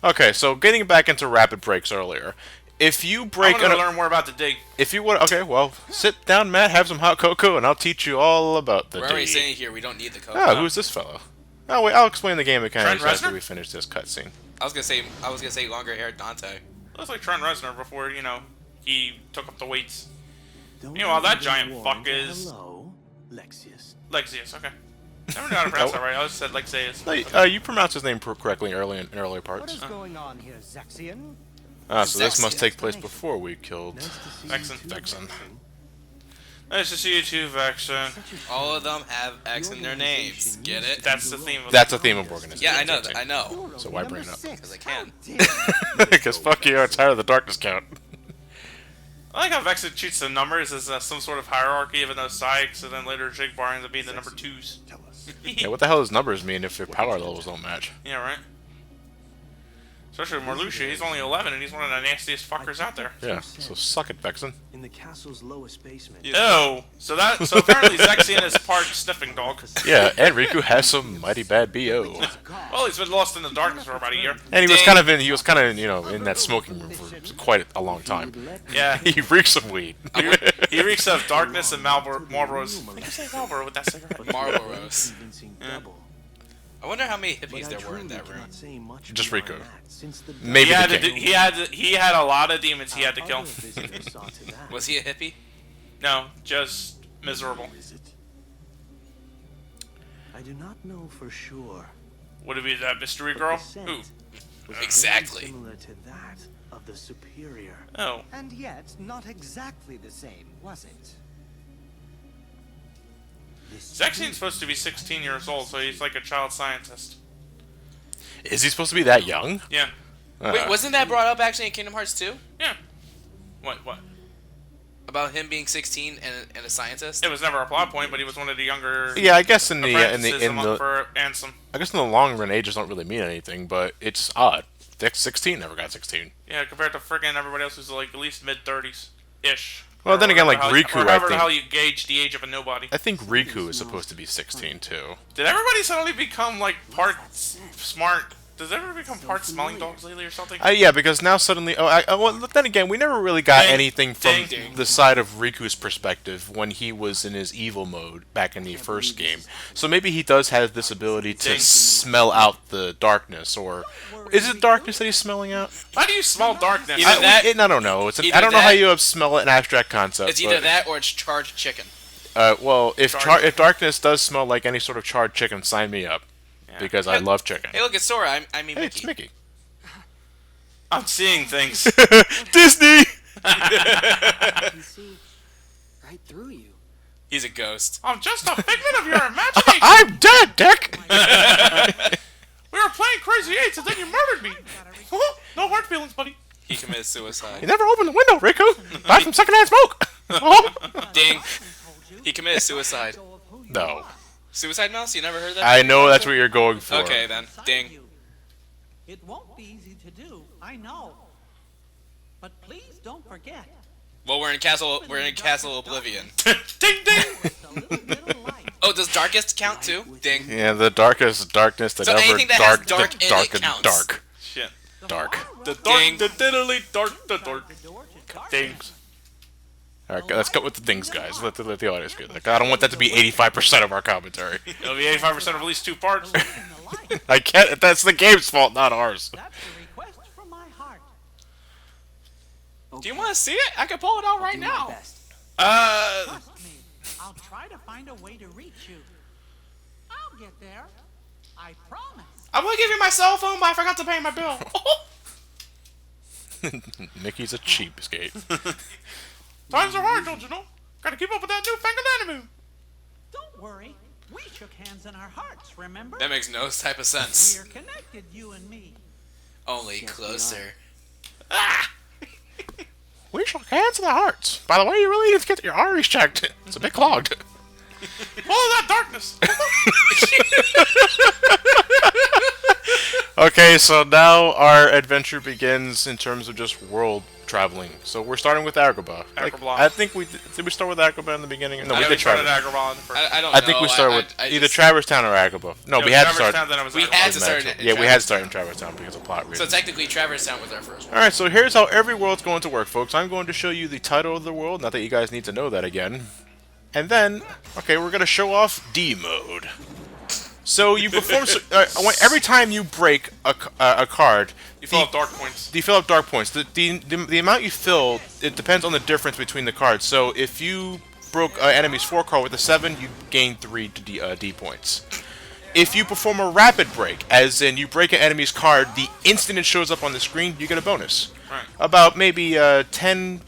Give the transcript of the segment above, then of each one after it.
Okay, so getting back into rapid breaks earlier. If you break... I want to learn more about the dig. If you would... Okay, well, sit down, Matt, have some hot cocoa, and I'll teach you all about the We're already D. saying here we don't need the cocoa. Oh, who's this fellow? Oh, wait, I'll explain the game mechanics Trent after Reznor? we finish this cutscene. I was gonna say longer haired Dante. Looks like Trent Reznor before, you know, he took up the weights. Don't Meanwhile, that even giant warn fuck to is... Hello, Lexius. Lexius, okay. Never knew how to pronounce that right. I just said Lexius. No, you pronounced his name correctly in earlier What parts. is going on here, Zaxian? So this must Zaxian. take place before we killed Nice to see Vexen. you too, Vexen. Nice to see you too, Vexen. All of them have X in their names. Get it? That's the theme of That's a theme of Organization. Yeah, I know. I know. So why bring it up? Because I can. Because fuck you, I'm tired of the darkness count. I like how Vexen treats the numbers as some sort of hierarchy, even though Sykes and then later Jigbar ends up being the number 2s. Tell us. Yeah, what the hell does numbers mean if your power levels don't match? Yeah, right? Especially Marluxia, he's only 11 and he's one of the nastiest fuckers out there. Yeah, so suck it, Vexen. In the castle's lowest basement. Oh, so apparently Zexian is part sniffing dog. Yeah, and Riku has some mighty bad BO. Well, he's been lost in the darkness for about a year. And he was Dang. kind of you know, in that smoking room for quite a long time. Yeah, He reeks of weed. he reeks of darkness and Marlboros. Why did you say Marlboro with that cigarette? Marlboros. Convincing Yeah. double. I wonder how many But hippies I there were in truly that room. cannot say much Just more Riku. on that, since the Maybe He the had, king. he had a lot of demons he had to kill. other visitors saw to that. Was he a hippie? No, just miserable. Is it? I do not know for sure. Would it be that mystery but girl? the scent Ooh. was very Exactly. similar to that of the superior. Oh. And yet, not exactly the same, was it? This Zexian's supposed to be 16 years old, so he's like a child scientist. Is he supposed to be that young? Yeah. Wait, wasn't that brought up actually in Kingdom Hearts 2? Yeah. What? About him being 16 and a scientist? It was never a plot point, but he was one of the younger Yeah, I guess in the apprentices in the for Ansem. I guess in the long run, ages don't really mean anything, but it's odd. 16 never got 16. Yeah, compared to freaking everybody else who's like at least mid-30s ish. Well, then again, like Or Riku, I however the think- hell you gauge the age of a nobody. I think Riku is supposed to be 16 too. Did everybody suddenly become like part smart? Does everybody become part smelling dogs lately or something? Yeah, because now suddenly, well, then again, we never really got Ding, anything from ding. the side of Riku's perspective when he was in his evil mode back in the first game. So maybe he does have this ability to Ding. smell out the darkness, or is it darkness that he's smelling out? How do you smell darkness? Either that- I don't know. It's either I don't know how that- you smell an abstract concept. It's either but, that or it's charred chicken. Well, if Charred if darkness does smell like any sort of charred chicken, sign me up. Because I love chicken. Hey, look, it's Sora. I mean Hey, Mickey. it's Mickey. I'm seeing things. Disney! I can see right through you. He's a ghost. I'm just a figment of your imagination. I'm dead, Dick! We were playing Crazy Eights and then you murdered me. No hard feelings, buddy. He committed suicide. You never opened the window, Riku! Buy some secondhand smoke! Ding. He committed suicide. No. Suicide mouse? You never heard that? I know that's what you're going for. Okay, then. Ding. It won't be easy to do, I know. But please don't forget. Well, we're in Castle Oblivion. Ding ding. Just a little bit of light. Oh, does Darkest count too? Ding. Yeah, the darkest darkness that So ever anything that has dark, dark the in it dark and counts. dark. Shit. Dark. The dark, Ding. the diddly dark, the dark. The door to darkness. Dings. Alright, let's go with the things, guys. Let the audience get that. I don't want that to be 85% of our commentary. It'll be 85% of at least 2 parts. In the light. I can't. That's the game's fault, not ours. That's a request from my heart. Do you want to see it? I can pull it out right Do my now. best. Trust me, I'll try to find a way to reach you. I'll get there. I promise. I'm gonna give you my cell phone, but I forgot to pay my bill. Mickey's a cheapskate. Times are hard, don't you know? Gotta keep up with that newfangled anime. Don't worry. We shook hands in our hearts, remember? That makes no type of sense. We're connected, you and me. Only closer. We shook hands in the hearts. By the way, you really need to get your arteries checked. It's a bit clogged. Follow that darkness. Okay, so now our adventure begins in terms of just world traveling. So we're starting with Agrabah. Agrabah. I think did we start with Agrabah in the beginning? No, we Yeah, did we started Traverse. Agrabah in the first. I don't I know. think we started with I either just- Traverse Town or Agrabah. No, we had to start. Town, then it was We Agrabah. had to start it. Yeah, we had to start in Traverse Town because of plot So reasons. technically, Traverse Town was our first one. Alright, so here's how every world's going to work, folks. I'm going to show you the title of the world, not that you guys need to know that again. And then, okay, we're going to show off D mode. So you perform... every time you break a card... You fill up dark points. You fill up dark points. The amount you fill, it depends on the difference between the cards. So if you broke an enemy's 4 card with a 7, you gain 3 D points. If you perform a rapid break, as in you break an enemy's card, the instant it shows up on the screen, you get a bonus. Right. About maybe 10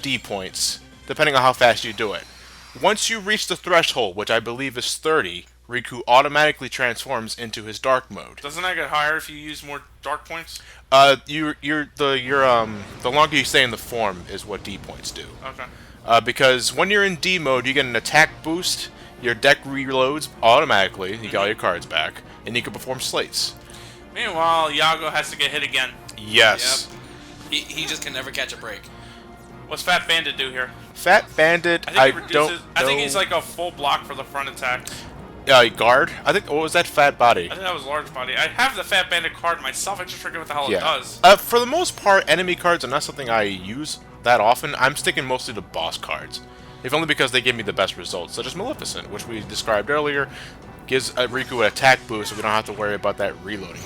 D points, depending on how fast you do it. Once you reach the threshold, which I believe is 30, Riku automatically transforms into his dark mode. Doesn't that get higher if you use more dark points? The longer you stay in the form is what D points do. Okay. Because when you're in D mode, you get an attack boost, your deck reloads automatically, you get all your cards back, and you can perform slates. Meanwhile, Yago has to get hit again. Yes. Yep. He just can never catch a break. What's Fat Bandit do here? Fat Bandit, I think he don't reduces. know. I think he's like a full block for the front attack. Guard? I think, what was that? Fat Body? I think that was large body. I have the Fat Bandit card myself. I just forget what the hell it Yeah. does. For the most part, enemy cards are not something I use that often. I'm sticking mostly to boss cards. If only because they give me the best results, such as Maleficent, which we described earlier, gives Riku an attack boost, so we don't have to worry about that reloading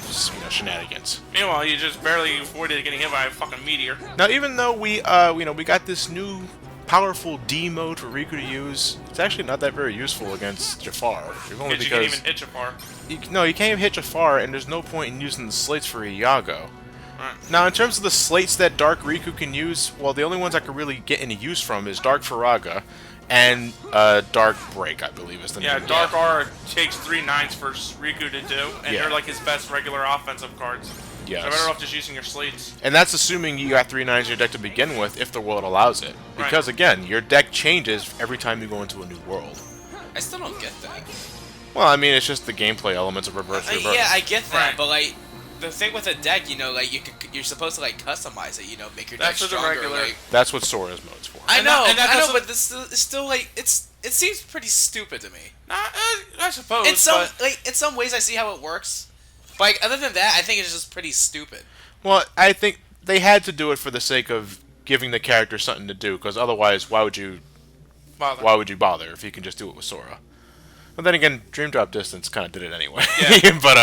shenanigans. Meanwhile, you just barely avoided getting hit by a fucking meteor. Now, even though we got this new powerful D mode for Riku to use, it's actually not that very useful against Jafar. Only Because you can't because even hit Jafar. you can't even hit Jafar, and there's no point in using the slates for Iago. Right. Now, in terms of the slates that Dark Riku can use, well, the only ones I could really get any use from is Dark Faraga and Dark Break, I believe is the Yeah, name. Dark Aura takes 3 9s for Riku to do, and Yeah. they're like his best regular offensive cards. Yes. So better off just using your slates. And that's assuming you got 3 9s in your deck to begin with, if the world allows it. Right. Because, again, your deck changes every time you go into a new world. I still don't get that. Well, I mean, it's just the gameplay elements of Reverse. Yeah, I get that, Right. but like the thing with a deck, like you're supposed to like customize it, make your deck That's what the stronger. regular- Like, That's what Sora's mode's for. I And know, that I know, doesn't- but this it's still like it seems pretty stupid to me. I suppose. In some but in some ways, I see how it works, but like, other than that, I think it's just pretty stupid. Well, I think they had to do it for the sake of giving the character something to do, because otherwise, why would you bother if you can just do it with Sora? But then again, Dream Drop Distance kind of did it anyway. Yeah. But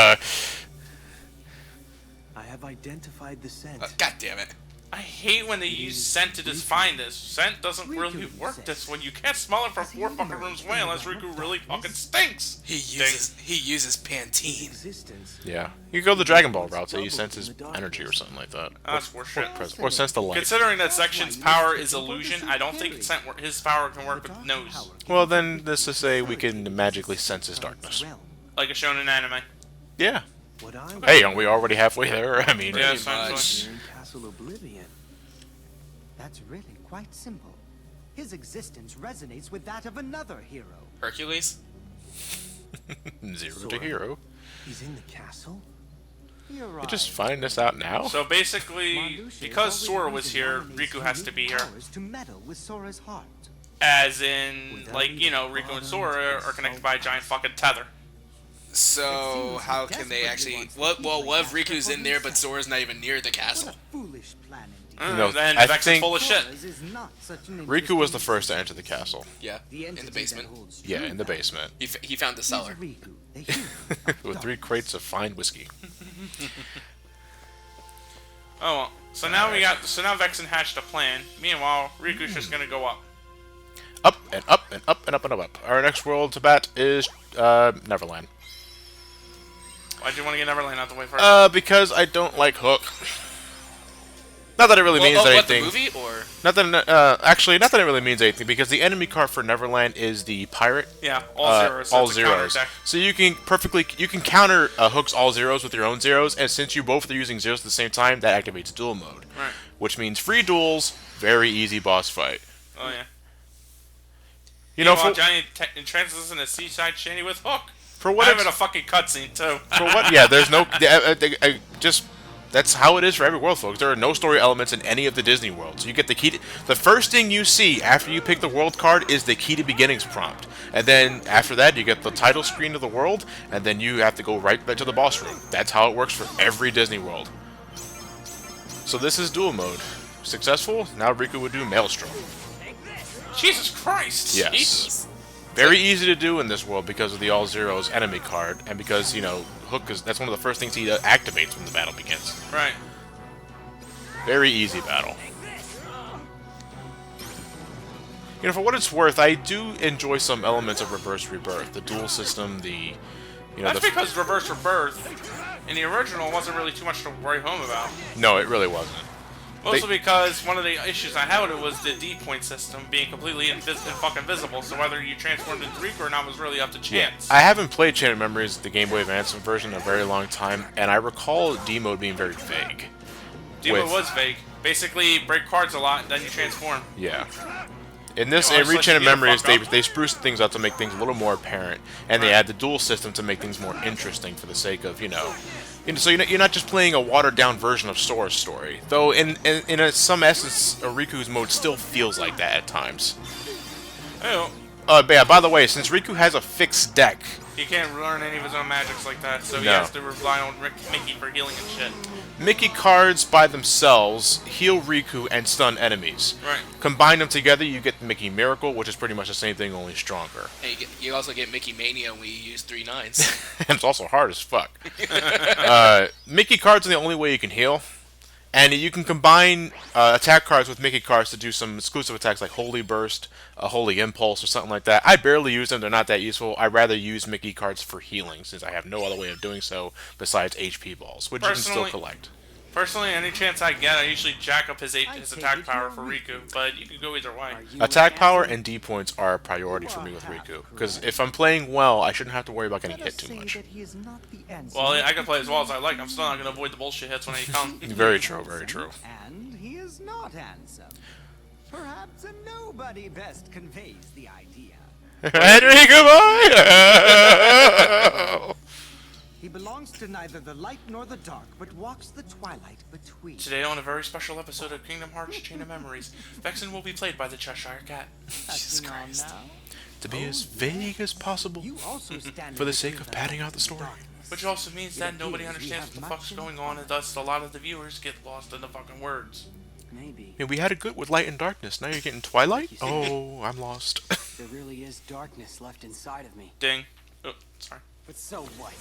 I have identified the scent. God damn it! I hate when they use scent to define this. Scent doesn't really work this way. You can't smell it from 4 fucking rooms away unless Riku really fucking stinks. He uses Pantene. Existence. yeah, you could go the Dragon Ball route, so you sense his energy or something like that. That's horseshit. Or sense the light. Considering that section's power is illusion, I don't think his power can work with nose. Well, then this is say we can magically sense his darkness. Like a shonen anime. Yeah. What I Hey, aren't we already halfway there? I mean, Yeah, Pretty essentially. much. in Castle Oblivion. That's really quite simple. His existence resonates with that of another hero. Hercules. zero to Sora. hero. He's in the castle? You're right. You just find this out now? So basically, Marluxia is because always Sora was using here, Dominate's Riku has to be unique here. powers to meddle with Sora's heart. As in, like, Riku and Sora are connected by a giant fucking tether. So how can they actually? What if Riku's in there, but Sora's not even near the castle? What a foolish plan indeed. No, Then I Vex is think- full of shit. Sora's is not such an Riku was the interesting first to enter the castle. Yeah, The in the entity basement. that holds Yeah, true in the power basement. He found the is cellar. Riku, the hero of With 3 crates of fine whiskey. Oh well. So now now Vexen hatched a plan. Meanwhile, Riku's just gonna go up. Up and up and up and up and up. Our next world to bat is Neverland. Why'd you want to get Neverland out the way first? Because I don't like Hook. Not that it really means What, anything. the movie or? Not that actually, not that it really means anything, because the enemy card for Neverland is the pirate. Yeah, all zeros. So All it's a counter zeros. deck. So you can counter Hook's all zeros with your own zeros, and since you both are using zeros at the same time, that activates duel mode. Right. Which means free duels, very easy boss fight. Oh yeah. You know, Meanwhile, Johnny transits into Seaside Shandy with Hook. For what Having it's, a fucking cutscene too. for what? Yeah, there's no. Just that's how it is for every world, folks. There are no story elements in any of the Disney worlds. You get the key. The first thing you see after you pick the world card is the key to beginnings prompt, and then after that you get the title screen of the world, and then you have to go right back to the boss room. That's how it works for every Disney world. So this is dual mode. Successful. Now Riku would do Maelstrom. Jesus Christ. Yes. Jesus. Very easy to do in this world because of the All Zeros enemy card, and because, you know, Hook is, that's one of the first things he activates when the battle begins. Right. Very easy battle. You know, for what it's worth, I do enjoy some elements of Reverse Rebirth. The duel system, the... You know, That's because Reverse Rebirth in the original wasn't really too much to worry home about. No, it really wasn't. Mostly because one of the issues I had with it was the D-point system being completely fucking visible, so whether you transformed into Riku or not was really up to chance. I haven't played Chain of Memories, the Game Boy Advance version, in a very long time, and I recall D-mode being very vague. D-mode was vague. Basically, break cards a lot, and then you transform. Yeah. In this, Yeah, in well, Chain of you get Memories, fucked up. they spruced things up to make things a little more apparent, and they add the duel system to make things more interesting for the sake of, you know, so you're not just playing a watered-down version of Sora's story. Though, in some essence, Riku's mode still feels like that at times. Oh, But yeah, by the way, since Riku has a fixed deck, he can't learn any of his own magics like that, so he No. has to rely on Mickey for healing and shit. Mickey cards by themselves heal Riku and stun enemies. Right. Combine them together, you get the Mickey Miracle, which is pretty much the same thing, only stronger. And you also get Mickey Mania when you use 3 9s. And it's also hard as fuck. Mickey cards are the only way you can heal. And you can combine attack cards with Mickey cards to do some exclusive attacks like Holy Burst, Holy Impulse, or something like that. I barely use them. They're not that useful. I'd rather use Mickey cards for healing, since I have no other way of doing so besides HP balls, which you can still collect. Personally, any chance I get, I usually jack up his attack power for Riku, but you can go either way. Attack power and D points are a priority for me with Riku, because if I'm playing well, I shouldn't have to worry about getting hit too much. Well, I can play as well as I like. I'm still not going to avoid the bullshit hits when they come. Very true, very true. And he is not handsome. Perhaps a nobody best conveys the idea. Riku boy! He belongs to neither the light nor the dark, but walks the twilight between. Today on a very special episode of Kingdom Hearts Chain of Memories, Vexen will be played by the Cheshire Cat. Jesus Christ. To be as vague as possible, You also stand for the in sake between of padding out the story. Which also means that nobody appears we understands have what the fuck's much in going on, and thus a lot of the viewers get lost in the fucking words. Maybe. I mean, we had it good with light and darkness. Now you're getting twilight? Oh, I'm lost. There really is darkness left inside of me. Ding. Oh, sorry. But so what?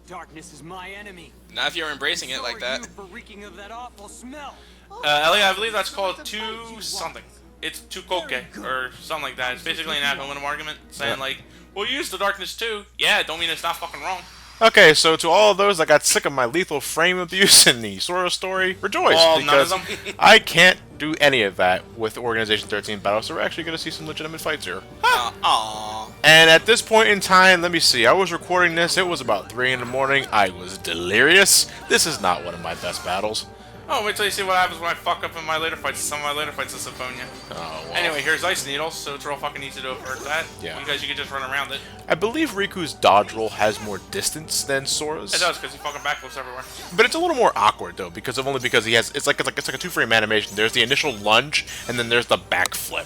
Darkness is my enemy. Not if you're embracing it So like are that. you for reeking of that awful smell. Elliot, I believe that's called two something. It's two koke, or something like that. It's basically an ad hominem argument saying, like, we'll use the darkness too. Yeah, don't mean it's not fucking wrong. Okay, so to all of those that got sick of my lethal frame abuse in the Sora story, rejoice, Well, none of because them. I can't do any of that with Organization XIII battle, so we're actually going to see some legitimate fights here. Aww. And at this point in time, let me see, I was recording this, it was about 3 in the morning, I was delirious. This is not one of my best battles. Oh, wait till you see what happens when I fuck up in my later fights. Some of my later fights in Symphonia. Oh, well. Anyway, here's Ice Needle, so it's real fucking easy to avert that. Yeah. Because you can just run around it. I believe Riku's dodge roll has more distance than Sora's. It does, because he fucking backflips everywhere. But it's a little more awkward though, because he has it's like a 2-frame animation. There's the initial lunge, and then there's the backflip.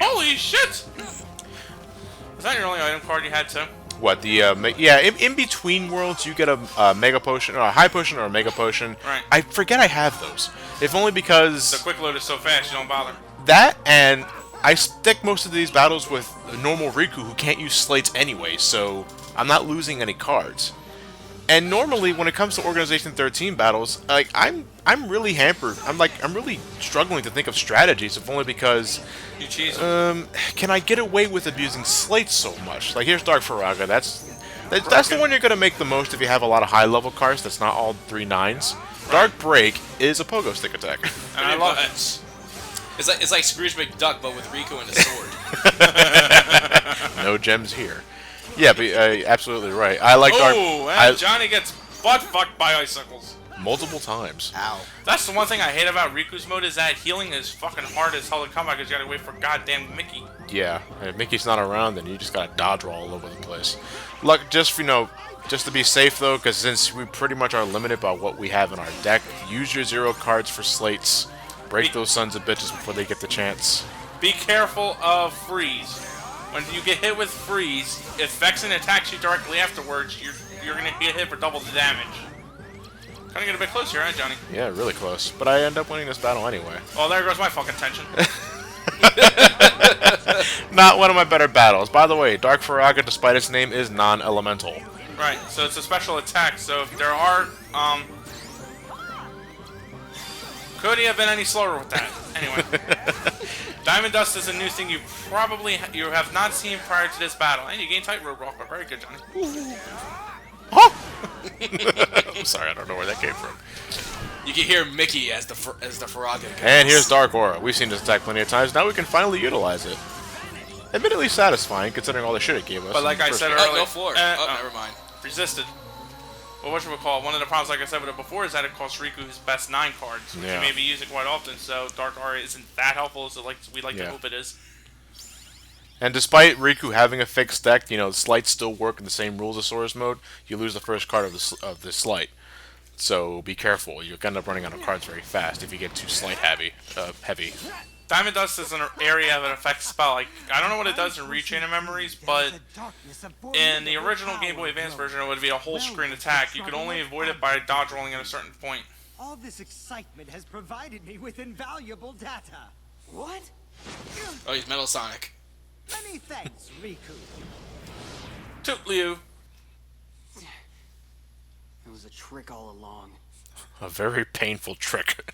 Holy shit! Was that your only item card you had, too? What the in between worlds you get a mega potion or a high potion or a mega potion. Right. I forget I have those. If only because The quick load is so fast, you don't bother. that, and I stick most of these battles with a normal Riku who can't use slates anyway, so I'm not losing any cards. And normally, when it comes to Organization XIII battles, like I'm really hampered. I'm really struggling to think of strategies, if only because You cheese. can I get away with abusing slates so much? Like here's Dark Faraga. That's the one you're gonna make the most if you have a lot of high level cards. That's not all 3 9s. Dark Break is a pogo stick attack. And I love it. It's like Scrooge McDuck, but with Riku and a sword. No gems here. Yeah, but absolutely right. I like Dark. Oh, and Johnny gets butt fucked by icicles. multiple times. Ow. That's the one thing I hate about Riku's mode is that healing is fucking hard as hell to come by because you gotta wait for goddamn Mickey. Yeah, and if Mickey's not around, then you just gotta dodge roll all over the place. Look, just just to be safe though, because since we pretty much are limited by what we have in our deck, use your 0 cards for slates. Break those sons of bitches before they get the chance. Be careful of freeze. When you get hit with freeze, if Vexen attacks you directly afterwards, you're gonna get hit for double the damage. Trying to get a bit closer, right, Johnny? Yeah, really close. But I end up winning this battle anyway. Oh, there goes my fucking tension. Not one of my better battles. By the way, Dark Firaga, despite its name, is non-elemental. Right, so it's a special attack, so if there are, could he have been any slower with that? Anyway. Diamond Dust is a new thing you have not seen prior to this battle. And you gain Tightrope Rock, but very good, Johnny. I'm sorry, I don't know where that came from. You can hear Mickey as the Firaga goes. And here's Dark Aura. We've seen this attack plenty of times. Now we can finally utilize it. Admittedly satisfying, considering all the shit it gave us. But like I said Oh, earlier... no floor. Never mind. Resisted. Well, whatchamacallit, one of the problems, like I said with it before, is that it costs Riku his best 9 cards, which Yeah. he may be using quite often, so Dark Aura isn't that helpful as we'd like to Yeah. hope it is. And despite Riku having a fixed deck, slights still work in the same rules as Sora's mode. You lose the first card of the slight. So be careful. You'll end up running out of cards very fast if you get too slight heavy. Diamond Dust is an area of an effect spell. Like, I don't know what it does in Rechain of Memories, but in the original Game Boy Advance version, it would be a whole screen attack. You could only avoid it by dodge rolling at a certain point. All this excitement has provided me with invaluable data. What? Oh, he's Metal Sonic. Many thanks, Riku. Toot Liu. It was a trick all along. A very painful trick.